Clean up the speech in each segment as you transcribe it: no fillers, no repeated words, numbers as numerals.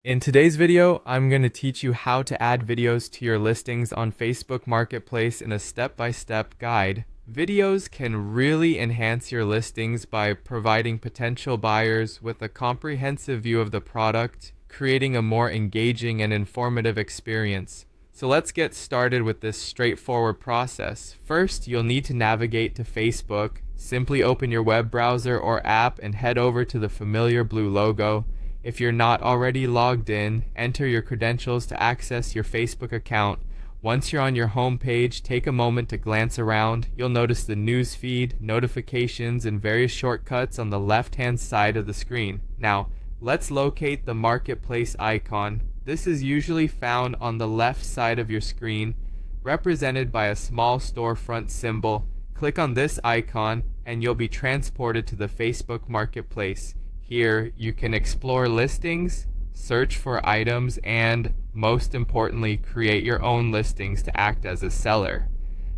In today's video, I'm going to teach you how to add videos to your listings on Facebook Marketplace in a step-by-step guide. Videos can really enhance your listings by providing potential buyers with a comprehensive view of the product, creating a more engaging and informative experience. So let's get started with this straightforward process. First, you'll need to navigate to Facebook. Simply open your web browser or app and head over to the familiar blue logo. If you're not already logged in, enter your credentials to access your Facebook account. Once you're on your home page, take a moment to glance around. You'll notice the news feed, notifications, and various shortcuts on the left-hand side of the screen. Now, let's locate the Marketplace icon. This is usually found on the left side of your screen, represented by a small storefront symbol. Click on this icon, and you'll be transported to the Facebook Marketplace. Here, you can explore listings, search for items, and, most importantly, create your own listings to act as a seller.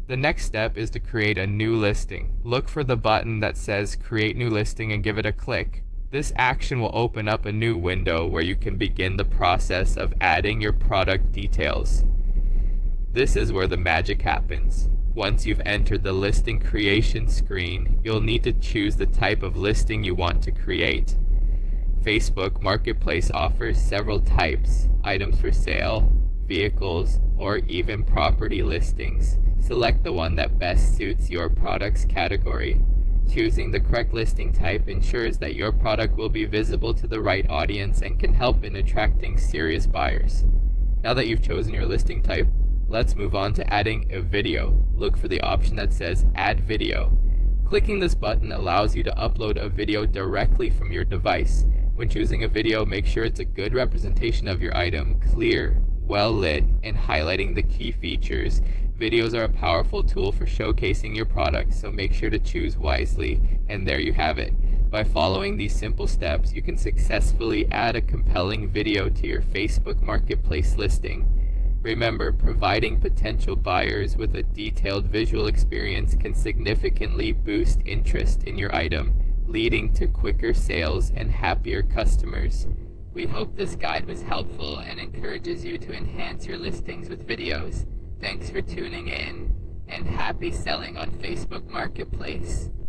The next step is to create a new listing. Look for the button that says Create New Listing and give it a click. This action will open up a new window where you can begin the process of adding your product details. This is where the magic happens. Once you've entered the listing creation screen, you'll need to choose the type of listing you want to create. Facebook Marketplace offers several types: items for sale, vehicles, or even property listings. Select the one that best suits your product's category. Choosing the correct listing type ensures that your product will be visible to the right audience and can help in attracting serious buyers. Now that you've chosen your listing type, let's move on to adding a video. Look for the option that says Add Video. Clicking this button allows you to upload a video directly from your device. When choosing a video, make sure it's a good representation of your item, clear, well lit, and highlighting the key features. Videos are a powerful tool for showcasing your product, so make sure to choose wisely. And there you have it. By following these simple steps, you can successfully add a compelling video to your Facebook Marketplace listing. Remember, providing potential buyers with a detailed visual experience can significantly boost interest in your item, leading to quicker sales and happier customers. We hope this guide was helpful and encourages you to enhance your listings with videos. Thanks for tuning in, and happy selling on Facebook Marketplace.